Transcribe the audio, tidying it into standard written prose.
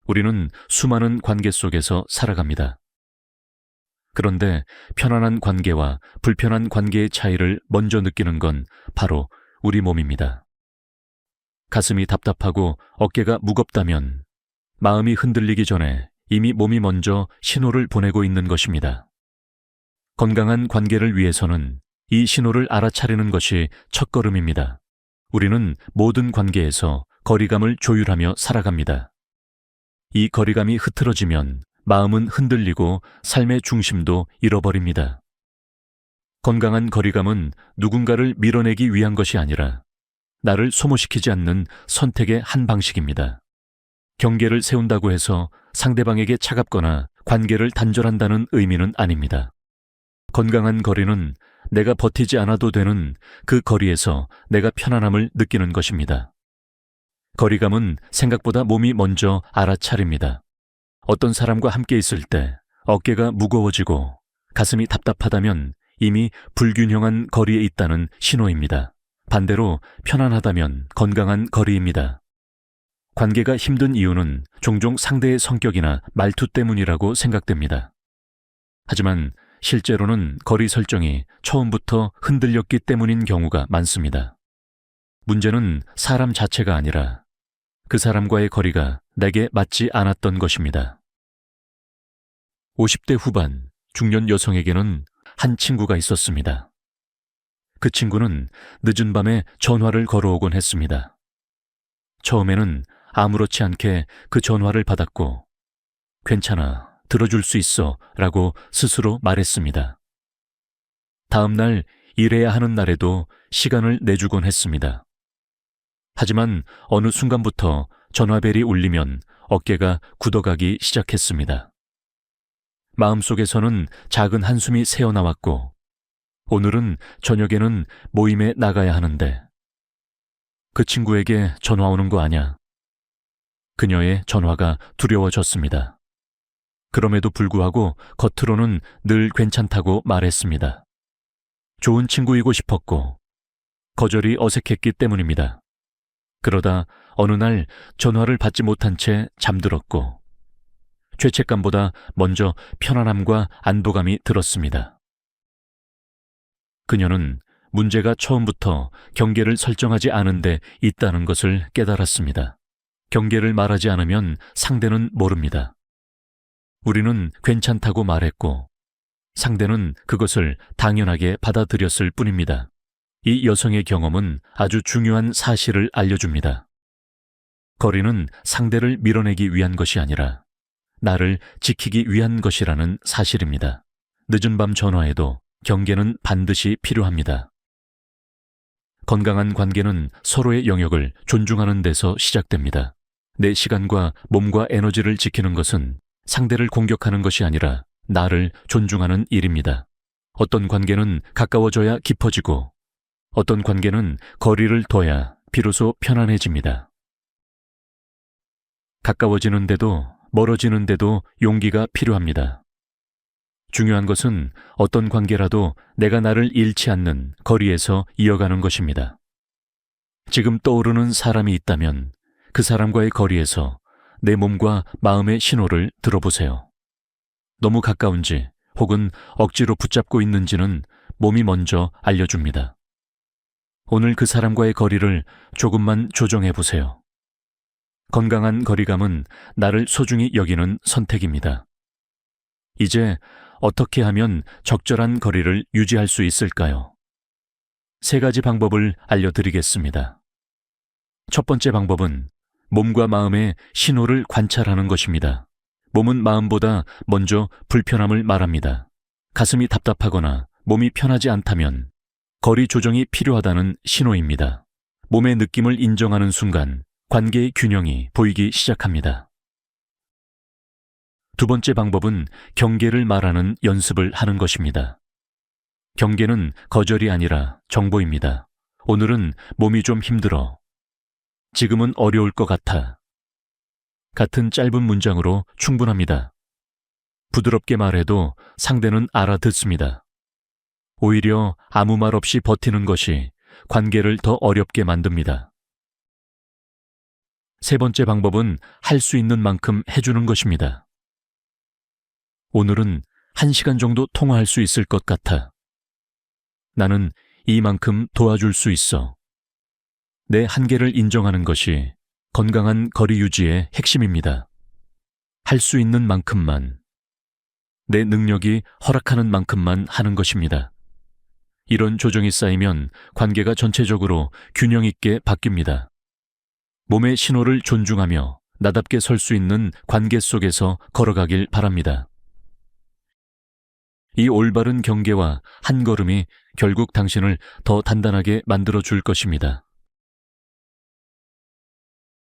우리는 수많은 관계 속에서 살아갑니다. 그런데 편안한 관계와 불편한 관계의 차이를 먼저 느끼는 건 바로 우리 몸입니다. 가슴이 답답하고 어깨가 무겁다면 마음이 흔들리기 전에 이미 몸이 먼저 신호를 보내고 있는 것입니다. 건강한 관계를 위해서는 이 신호를 알아차리는 것이 첫걸음입니다. 우리는 모든 관계에서 거리감을 조율하며 살아갑니다. 이 거리감이 흐트러지면 마음은 흔들리고 삶의 중심도 잃어버립니다. 건강한 거리감은 누군가를 밀어내기 위한 것이 아니라 나를 소모시키지 않는 선택의 한 방식입니다. 경계를 세운다고 해서 상대방에게 차갑거나 관계를 단절한다는 의미는 아닙니다. 건강한 거리는 내가 버티지 않아도 되는 그 거리에서 내가 편안함을 느끼는 것입니다. 거리감은 생각보다 몸이 먼저 알아차립니다. 어떤 사람과 함께 있을 때 어깨가 무거워지고 가슴이 답답하다면 이미 불균형한 거리에 있다는 신호입니다. 반대로 편안하다면 건강한 거리입니다. 관계가 힘든 이유는 종종 상대의 성격이나 말투 때문이라고 생각됩니다. 하지만 실제로는 거리 설정이 처음부터 흔들렸기 때문인 경우가 많습니다. 문제는 사람 자체가 아니라 그 사람과의 거리가 내게 맞지 않았던 것입니다. 50대 후반 중년 여성에게는 한 친구가 있었습니다. 그 친구는 늦은 밤에 전화를 걸어오곤 했습니다. 처음에는 아무렇지 않게 그 전화를 받았고 괜찮아, 들어줄 수 있어 라고 스스로 말했습니다. 다음 날 일해야 하는 날에도 시간을 내주곤 했습니다. 하지만 어느 순간부터 전화벨이 울리면 어깨가 굳어가기 시작했습니다. 마음속에서는 작은 한숨이 새어나왔고 오늘은 저녁에는 모임에 나가야 하는데 그 친구에게 전화 오는 거 아냐? 그녀의 전화가 두려워졌습니다. 그럼에도 불구하고 겉으로는 늘 괜찮다고 말했습니다. 좋은 친구이고 싶었고 거절이 어색했기 때문입니다. 그러다 어느 날 전화를 받지 못한 채 잠들었고 죄책감보다 먼저 편안함과 안도감이 들었습니다. 그녀는 문제가 처음부터 경계를 설정하지 않은 데 있다는 것을 깨달았습니다. 경계를 말하지 않으면 상대는 모릅니다. 우리는 괜찮다고 말했고 상대는 그것을 당연하게 받아들였을 뿐입니다. 이 여성의 경험은 아주 중요한 사실을 알려줍니다. 거리는 상대를 밀어내기 위한 것이 아니라 나를 지키기 위한 것이라는 사실입니다. 늦은 밤 전화에도 경계는 반드시 필요합니다. 건강한 관계는 서로의 영역을 존중하는 데서 시작됩니다. 내 시간과 몸과 에너지를 지키는 것은 상대를 공격하는 것이 아니라 나를 존중하는 일입니다. 어떤 관계는 가까워져야 깊어지고 어떤 관계는 거리를 둬야 비로소 편안해집니다. 가까워지는데도 멀어지는데도 용기가 필요합니다. 중요한 것은 어떤 관계라도 내가 나를 잃지 않는 거리에서 이어가는 것입니다. 지금 떠오르는 사람이 있다면 그 사람과의 거리에서 내 몸과 마음의 신호를 들어보세요. 너무 가까운지 혹은 억지로 붙잡고 있는지는 몸이 먼저 알려줍니다. 오늘 그 사람과의 거리를 조금만 조정해 보세요. 건강한 거리감은 나를 소중히 여기는 선택입니다. 이제 어떻게 하면 적절한 거리를 유지할 수 있을까요? 3가지 방법을 알려드리겠습니다. 첫 번째 방법은 몸과 마음의 신호를 관찰하는 것입니다. 몸은 마음보다 먼저 불편함을 말합니다. 가슴이 답답하거나 몸이 편하지 않다면 거리 조정이 필요하다는 신호입니다. 몸의 느낌을 인정하는 순간 관계의 균형이 보이기 시작합니다. 두 번째 방법은 경계를 말하는 연습을 하는 것입니다. 경계는 거절이 아니라 정보입니다. 오늘은 몸이 좀 힘들어. 지금은 어려울 것 같아. 같은 짧은 문장으로 충분합니다. 부드럽게 말해도 상대는 알아듣습니다. 오히려 아무 말 없이 버티는 것이 관계를 더 어렵게 만듭니다. 세 번째 방법은 할 수 있는 만큼 해주는 것입니다. 오늘은 1시간 정도 통화할 수 있을 것 같아. 나는 이만큼 도와줄 수 있어. 내 한계를 인정하는 것이 건강한 거리 유지의 핵심입니다. 할 수 있는 만큼만, 내 능력이 허락하는 만큼만 하는 것입니다. 이런 조정이 쌓이면 관계가 전체적으로 균형 있게 바뀝니다. 몸의 신호를 존중하며 나답게 설 수 있는 관계 속에서 걸어가길 바랍니다. 이 올바른 경계와 한 걸음이 결국 당신을 더 단단하게 만들어 줄 것입니다.